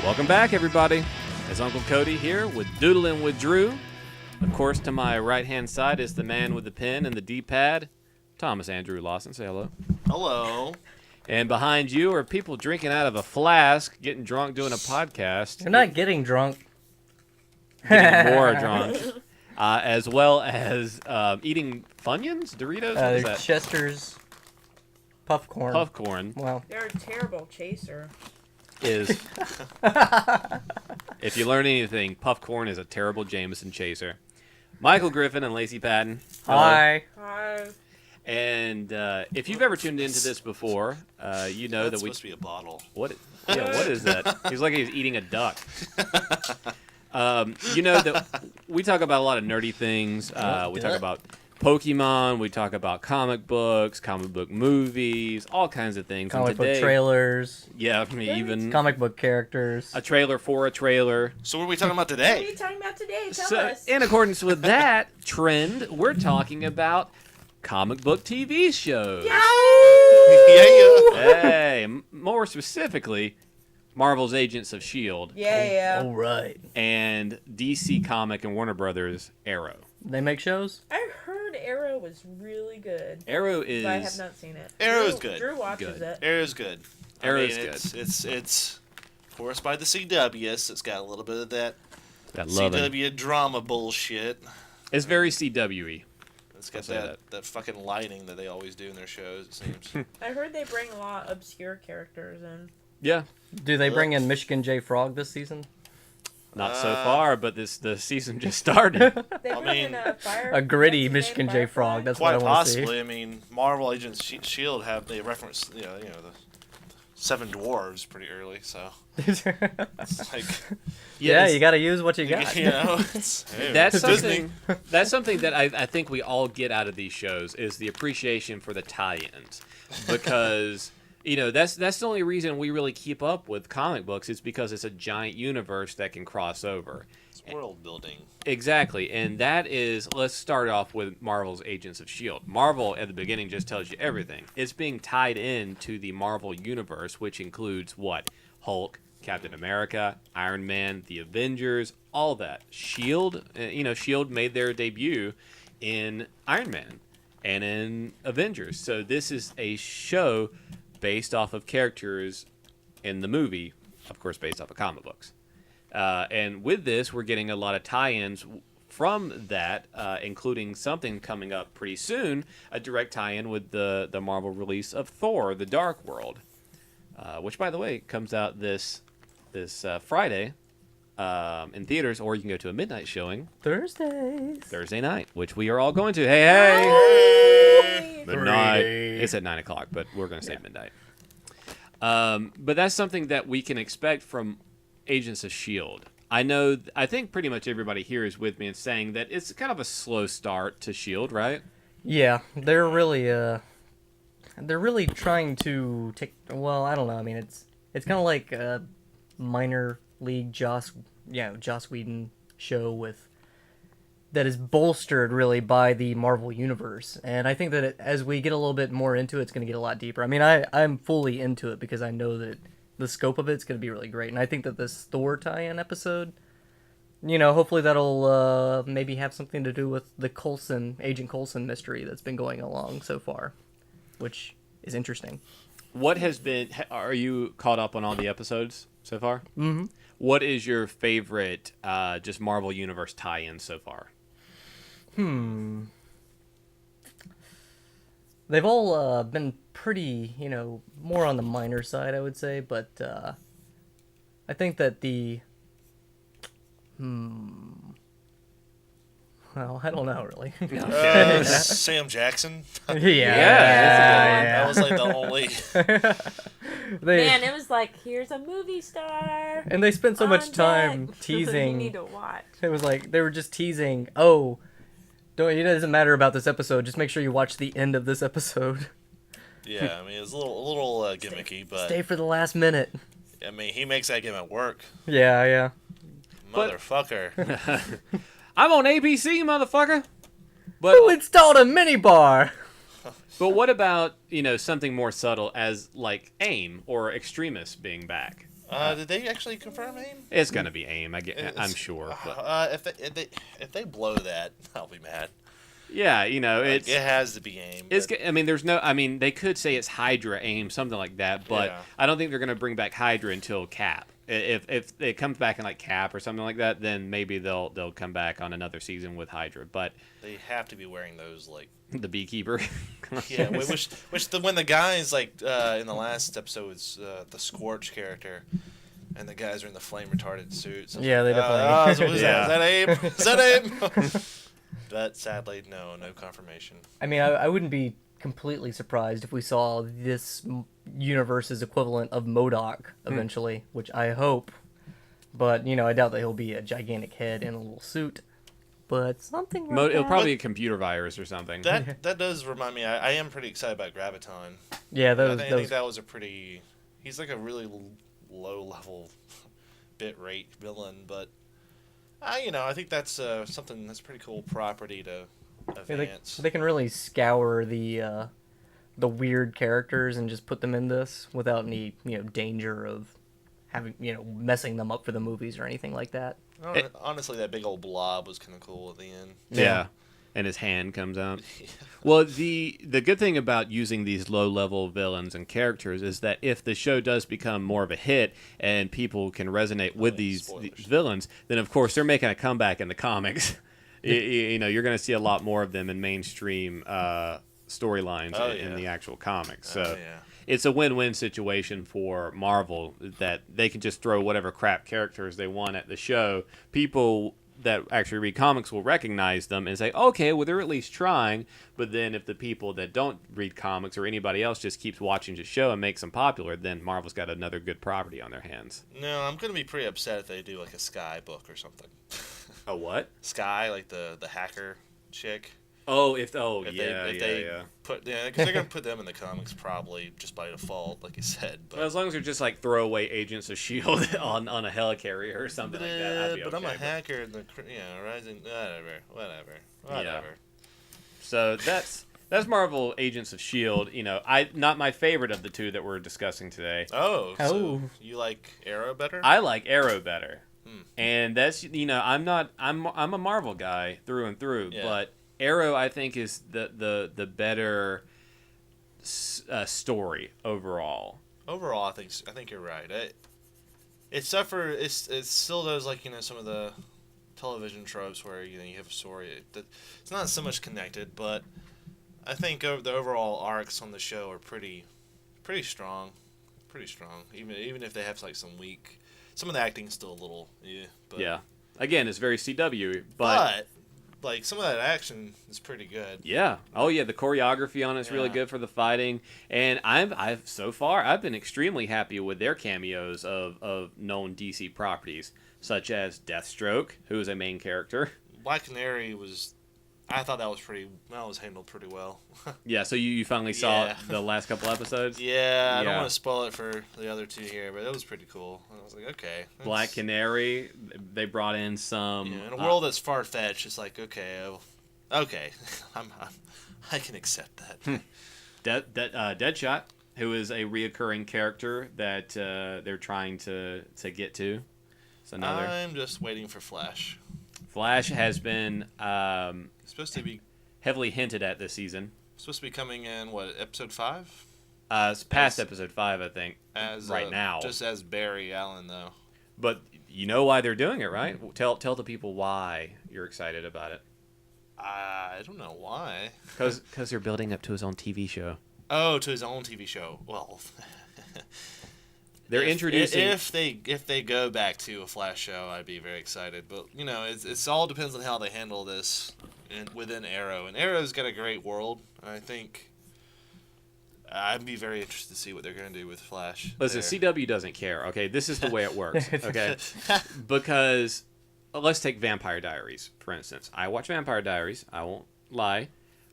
Welcome back, everybody. It's Uncle Cody here with Doodlin' with Drew. Of course, to my right-hand side is the man with the pen and the D-pad, Thomas Andrew Lawson. Say hello. Hello. And behind you are people drinking out of a flask, getting drunk, doing a podcast. You're not getting drunk. Getting more drunk. As well as eating Funyuns? Doritos? What is They're that? Chester's Puffcorn. Puffcorn Wow. They're a terrible chaser. is... If you learn anything, Puffcorn is a terrible Jameson chaser. Michael Griffin and Lacey Patton. Hello. Hi. Hi. And if you've ever tuned into this before, you know That's that we... supposed to be a bottle. What is that? He's like he's eating a duck. You know that we talk about a lot of nerdy things. We talk about Pokemon. We talk about comic books, comic book movies, all kinds of things. Comic and today, book trailers. Yeah, I mean, even Comic book characters. a trailer for a trailer. So what are we talking about What are you today? talking about today? Tell So, us. in accordance with that trend, we're talking about comic book TV shows. Yeah. Hey, more specifically, Marvel's Agents of S.H.I.E.L.D. Yeah. All right. and DC Comic and Warner Brothers Arrow. They make shows? I heard Arrow was really good. Arrow is... But I have not seen it. Arrow's Drew, good. Drew watches Good. it. Arrow's good. Arrow's It's of course by the CW, so it's got a little bit of that that loving. CW drama bullshit. It's very CW-y. It's got I'll say that fucking lighting that they always do in their shows, it seems. I heard they bring a lot of obscure characters in. Yeah, Do they bring in Michigan J. Frog this season? not so far, but the season just started. They bring mean, in a fire. A gritty what's his Michigan name, J. Firefly? Frog. That's what I Quite want to see. possibly. I mean, Marvel Agents Shield they reference the Seven Dwarves pretty early, so it's like Yeah, it's- you got to use what you got. you know, hey, That's Disney. something. That's something that I think we all get out of these shows is the appreciation for the tie-ins, because that's the only reason we really keep up with comic books is because it's a giant universe that can cross over. It's world building. Exactly, and that is, let's start off with Marvel's Agents of S.H.I.E.L.D. Marvel, at the beginning, just tells you everything. It's being tied into the Marvel Universe, which includes what? Hulk, Captain America, Iron Man, the Avengers, all that. S.H.I.E.L.D., S.H.I.E.L.D. made their debut in Iron Man and in Avengers. So this is a show based off of characters in the movie, of course, based off of comic books. And with this, we're getting a lot of tie-ins from that, including something coming up pretty soon, a direct tie-in with the Marvel release of Thor: The Dark World, which, by the way, comes out this Friday in theaters, or you can go to a midnight showing Thursdays. Thursday night, which we are all going to. Hey! Hey! Midnight. Free. It's at 9 o'clock, but we're going to say midnight. But that's something that we can expect from Agents of S.H.I.E.L.D. I think pretty much everybody here is with me in saying that it's kind of a slow start to S.H.I.E.L.D., right? Yeah, they're really trying to take. Well, I don't know. I mean, it's kind of like a minor league Joss Whedon show that is bolstered really by the Marvel universe, and I think that as we get a little bit more into it, it's going to get a lot deeper. I mean, I'm fully into it because I know that the scope of it's going to be really great, and I think that this Thor tie-in episode, hopefully that'll maybe have something to do with the Agent Coulson mystery that's been going along so far, which is interesting. Are you caught up on all the episodes so far? Mm-hmm. What is your favorite just Marvel Universe tie-in so far? They've all been pretty, more on the minor side, I would say, but I think that well, I don't know, really. Sam Jackson. Yeah. That was like the only. Man, it was like, here's a movie star. And they spent so on much time deck. teasing. You need to watch. It was like they were just teasing. It doesn't matter about this episode. Just make sure you watch the end of this episode. Yeah, I mean it's a little gimmicky, but Stay for the last minute. I mean he makes that gimmick work. Yeah. Motherfucker. I'm on ABC, motherfucker. But Who installed a minibar? what about something more subtle as like AIM or Extremis being back? Did they actually confirm AIM? It's gonna be AIM. I'm sure. But. If they blow that, I'll be mad. Yeah, It has to be AIM. I mean, there's no. I mean, they could say it's Hydra AIM, something like that, but Yeah. I don't think they're gonna bring back Hydra until Cap. If it comes back in like Cap or something like that, then maybe they'll come back on another season with Hydra. But They have to be wearing those like. the Beekeeper. Yeah, when the guys like in the last episode was the Scorch character, and the guys are in the flame retardant suits. Yeah, they definitely. Is that AIM? Is that AIM? But sadly, no confirmation. I mean, I wouldn't be completely surprised if we saw this universe's equivalent of MODOK eventually, which I hope. But, I doubt that he'll be a gigantic head in a little suit. But something like It'll that. probably be a computer virus or something. That does remind me. I am pretty excited about Graviton. Yeah, I think that was a pretty. He's like a really low level bit rate villain, but I think that's something that's pretty cool property to advance. They can really scour the weird characters and just put them in this without any danger of having messing them up for the movies or anything like that. Honestly, that big old blob was kind of cool at the end. Yeah. And his hand comes out. Well, the good thing about using these low-level villains and characters is that if the show does become more of a hit and people can resonate with these villains, then of course they're making a comeback in the comics. You're going to see a lot more of them in mainstream storylines in the actual comics. So it's a win-win situation for Marvel that they can just throw whatever crap characters they want at the show. People that actually read comics will recognize them and say, okay, well, they're at least trying. But then if the people that don't read comics or anybody else just keeps watching the show and makes them popular, then Marvel's got another good property on their hands. No, I'm going to be pretty upset if they do like a Sky book or something. A what? Sky, like the hacker chick. If they put, because they're gonna put them in the comics probably just by default, like you said. But well, as long as they're just like throwaway agents of Shield on a helicarrier or something like that, I'd be okay. But I'm a hacker in the Rising. Whatever. Yeah. So that's Marvel Agents of Shield. Not my favorite of the two that we're discussing today. So you like Arrow better? I like Arrow better, and that's I'm a Marvel guy through and through, but Arrow, I think, is the better story overall. Overall, I think you're right. It still does like some of the television tropes where you have a story it's not so much connected, but I think the overall arcs on the show are pretty strong, even if they have like some weak. Some of the acting's still a little but yeah. Again, it's very CW, but like some of that action is pretty good. Yeah. Oh yeah, the choreography on it's really good for the fighting, and I've so far I've been extremely happy with their cameos of known DC properties, such as Deathstroke, who is a main character. Black Canary I thought that was handled pretty well. Yeah, so you finally saw the last couple episodes? Yeah, I don't want to spoil it for the other two here, but it was pretty cool. I was like, okay. Black Canary, they brought in some... in a world that's far-fetched, it's like, okay, I can accept that. Deadshot, who is a reoccurring character that they're trying to get to. It's another... I'm just waiting for Flash. Flash has been supposed to be heavily hinted at this season. Supposed to be coming in episode 5? It's past episode 5, I think. Right now, just as Barry Allen though. But you know why they're doing it, right? Tell the people why you're excited about it. I don't know why. Because they're building up to his own TV show. Oh, to his own TV show. Well. They're introducing. If they go back to a Flash show, I'd be very excited. But it's all depends on how they handle this within Arrow. And Arrow's got a great world. I think I'd be very interested to see what they're going to do with Flash. Listen, CW doesn't care. Okay, this is the way it works. Okay, because let's take Vampire Diaries for instance. I watch Vampire Diaries. I won't lie,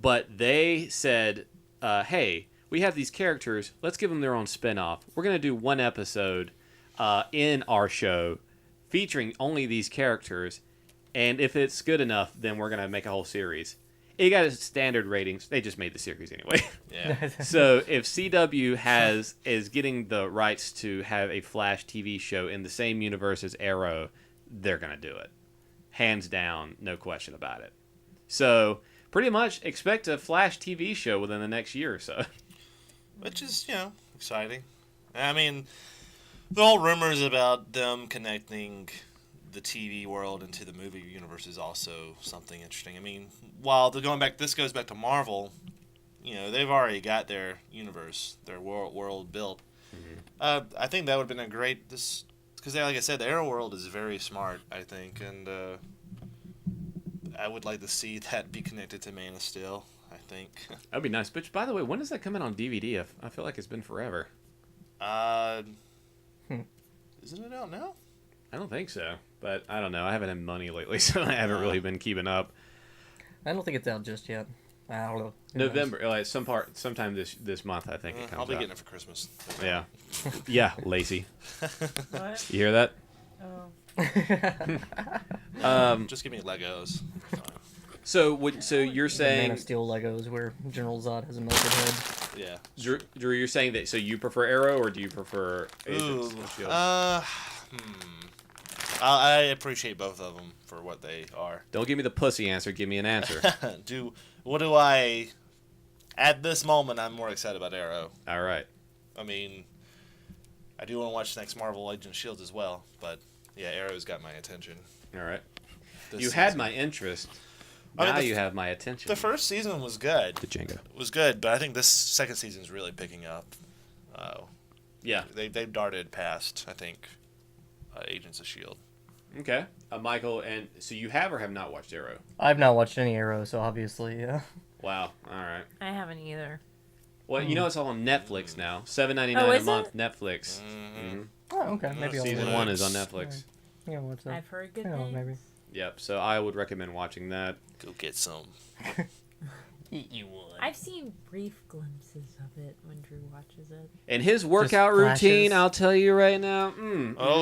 but they said, "Hey, we have these characters. Let's give them their own spin-off. We're going to do one episode in our show featuring only these characters. And if it's good enough, then we're going to make a whole series." it got its standard ratings. They just made the series anyway. Yeah. So if CW is getting the rights to have a Flash TV show in the same universe as Arrow, they're gonna do it, hands down, no question about it. So pretty much expect a Flash TV show within the next year or so. Which is, exciting. I mean, the whole rumors about them connecting the TV world into the movie universe is also something interesting. I mean, while this goes back to Marvel, they've already got their universe, their world built. Mm-hmm. I think that would have been a great because, like I said, the Arrow world is very smart, I think, and I would like to see that be connected to Man of Steel, I think. That'd be nice. But by the way, when does that come in on DVD? I feel like it's been forever. Isn't it out now? I don't think so, but I don't know. I haven't had money lately, so I haven't really been keeping up. I don't think it's out just yet. I don't know. November, like sometime this month, I think it comes out. I'll be getting it for Christmas. Yeah, yeah, Lacey. What? You hear that? Oh. Just give me Legos. So you're Man saying of Steel Legos where General Zod has a melted head. Yeah. Drew, you're saying that so you prefer Arrow or do you prefer Agents of Shield? I appreciate both of them for what they are. Don't give me the pussy answer. Give me an answer. At this moment, I'm more excited about Arrow. All right. I mean, I do want to watch the next Marvel Agent of S.H.I.E.L.D. as well, but yeah, Arrow's got my attention. All right. This You season. had my interest. Now you have my attention. The first season was good. The Django. It was good, but I think this second season is really picking up. Yeah. They've darted past, I think, Agents of S.H.I.E.L.D. Okay. Michael, and so you have or have not watched Arrow? I've not watched any Arrow, so obviously, yeah. Wow. All right. I haven't either. Well, you know it's all on Netflix now. $7.99 Oh, a is month. it? Netflix. Mm-hmm. Oh, okay. Maybe I'll Season watch 1 is on Netflix. it. Yeah, what's up? I've heard good Yeah, things. maybe. Yep. So I would recommend watching that. Go get some. You would. I've seen brief glimpses of it when Drew watches it. And his workout routine, flashes. I'll tell you right now.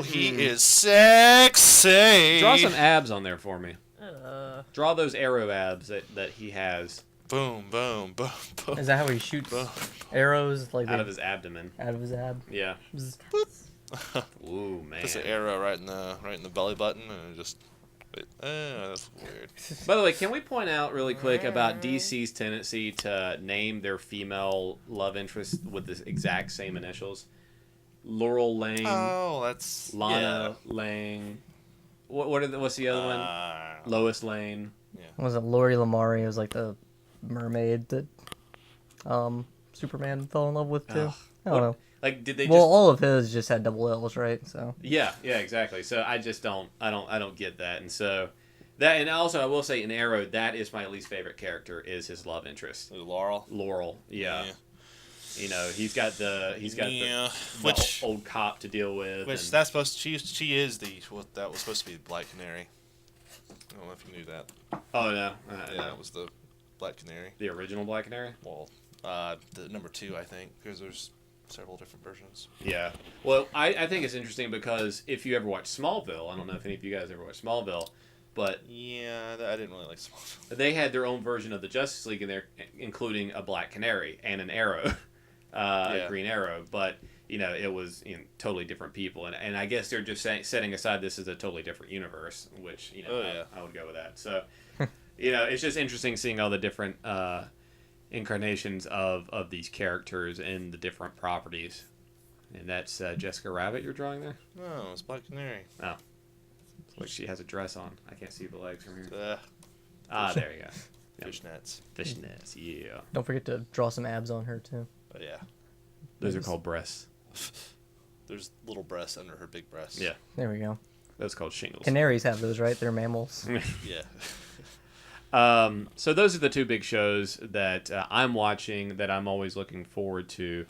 He is sexy. Draw some abs on there for me. Uh, Draw those Arrow abs that he has Boom, boom, boom, boom. Is that how he shoots boom. arrows? Like out of his abdomen. out of his ab? Yeah. Bzz. Ooh, man. Just an arrow right in the belly button, and it just. That's weird. By the way, can we point out really quick about DC's tendency to name their female love interest with the exact same initials? Laurel Lane, Oh, that's Lana Lane. What's the other one? Lois Lane. Was it Lori Lamari? It was like the mermaid that Superman fell in love with too. Ugh. I don't know. Like, did they Well, just? all of his just had double L's, right? So Yeah, exactly. So I just don't get that, and so that, and also I will say in Arrow, that is my least favorite character is his love interest, Laurel. Laurel. Yeah. You know, he's got the Which old cop to deal with. which and- that's supposed to, she is that was supposed to be the Black Canary. I don't know if you knew that. Oh no, Yeah, it was the Black Canary. the original Black Canary. Well, the number 2, I think, because there's several different versions. Yeah. Well, I think it's interesting because if you ever watch Smallville, I don't know if any of you guys ever watched Smallville, but Yeah, I didn't really like Smallville. they had their own version of the Justice League in there, including a Black Canary and an Arrow, a Green Arrow. But you know, it was totally different people, and I guess they're just setting aside this as a totally different universe, which I would go with that. So, it's just interesting seeing all the different incarnations of these characters and the different properties. And that's Jessica Rabbit you're drawing there? No, it's Black Canary. Oh. Like she has a dress on. I can't see the legs from here. The There you go. Yep. fishnets. Fishnets, yeah. don't forget to draw some abs on her too. But yeah, Those are called breasts. there's little breasts under her big breasts. Yeah. There we go. Those are called shingles. Canaries have those, right? They're mammals. Yeah. So those are the two big shows that I'm watching that I'm always looking forward to.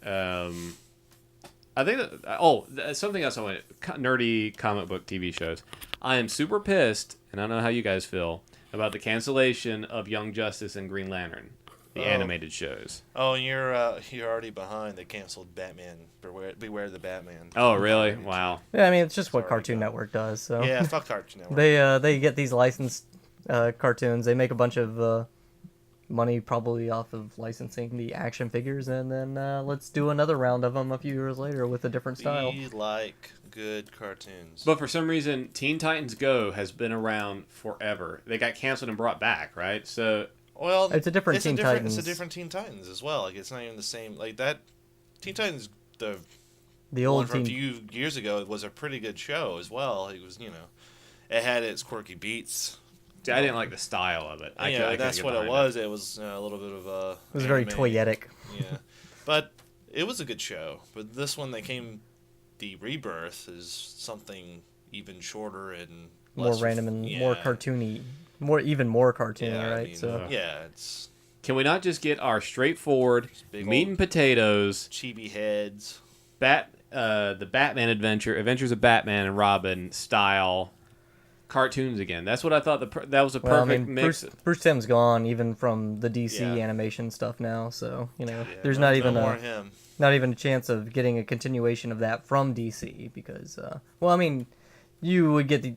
I think that, something else I want, nerdy comic book TV shows. I am super pissed, and I don't know how you guys feel, about the cancellation of Young Justice and Green Lantern, the animated shows. Oh, you're already behind. They canceled Batman. Beware the Batman. Oh, really? Wow. Yeah, I mean it's just what Sorry, Cartoon God. Network does. So Yeah, fuck Cartoon Network. they get these licensed cartoons. They make a bunch of money probably off of licensing the action figures, and then let's do another round of them a few years later with a different style. We like good cartoons. But for some reason, Teen Titans Go has been around forever. They got canceled and brought back, right? So, Well, It's a different Teen Titans. It's a different Teen Titans as well. Like, it's not even the same. Like, that Teen Titans, the The one old from a Teen. few years ago, was a pretty good show as well. It was, it had its quirky beats. see, I didn't like the style of it. I couldn't That's get what it behind was. It was a little bit of a. It was very anime. toyetic. Yeah, but it was a good show. But this one, the rebirth is something even shorter and More less, random and more cartoony. Even more cartoony, Yeah, right? So it's Can we not just get our straightforward big meat old- and potatoes, chibi heads. the Batman Adventures of Batman and Robin style cartoons again? That's what I thought. That was a well, I perfect mean, mix. Bruce Timm's gone even from the DC Yeah. animation stuff now, so Yeah, there's no not more him. even a chance of getting a continuation of that from DC because, well, I mean, you would get the,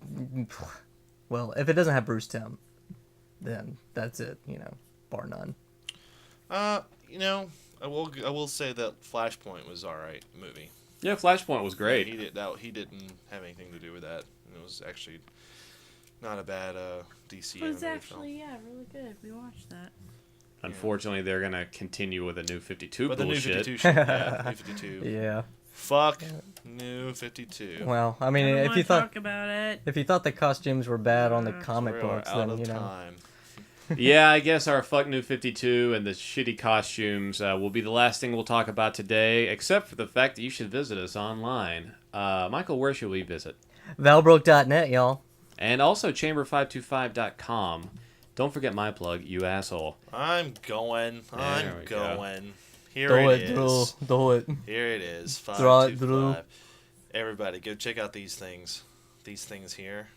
well, if it doesn't have Bruce Timm, then that's it, bar none. I will say that Flashpoint was alright movie. Yeah, Flashpoint was great. He didn't have anything to do with that. It was actually not a bad DC It was animated actually, really good. We watched that. Unfortunately, they're gonna continue with a new 52 But the bullshit. new 52 shit, yeah, new 52. Yeah. Fuck new 52. Well, I mean, I don't if wanna you thought talk about it. the costumes were bad on the comic We're books, out then of time. Yeah, I guess our fuck new 52 and the shitty costumes will be the last thing we'll talk about today, except for the fact that you should visit us online. Michael, where should we visit? Valbrook.net, y'all. And also chamber525.com. Don't forget my plug, you asshole. I'm going. There we go. Here Do it it, Drew. is. Do it. Here it is. Draw it, Drew. 525. Everybody, go check out these things. These things here.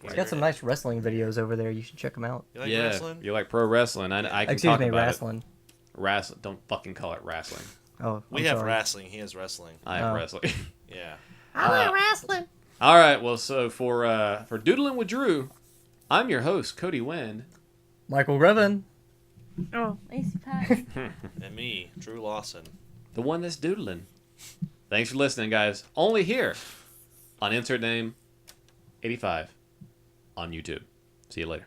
He's got some nice wrestling videos over there. You should check them out. You like yeah, wrestling? you like pro wrestling. I can Excuse talk me, about wrestling. it. Wrestling. Don't fucking call it wrestling. Oh, We I'm have sorry. wrestling. He has wrestling. I have Oh. wrestling. Yeah. I like wrestling. All right, well, so for Doodling with Drew, I'm your host, Cody Wynn. Michael Grevin. Oh, AC Pack. And me, Drew Lawson. The one that's doodling. Thanks for listening, guys. Only here on Insert Name 85 on YouTube. See you later.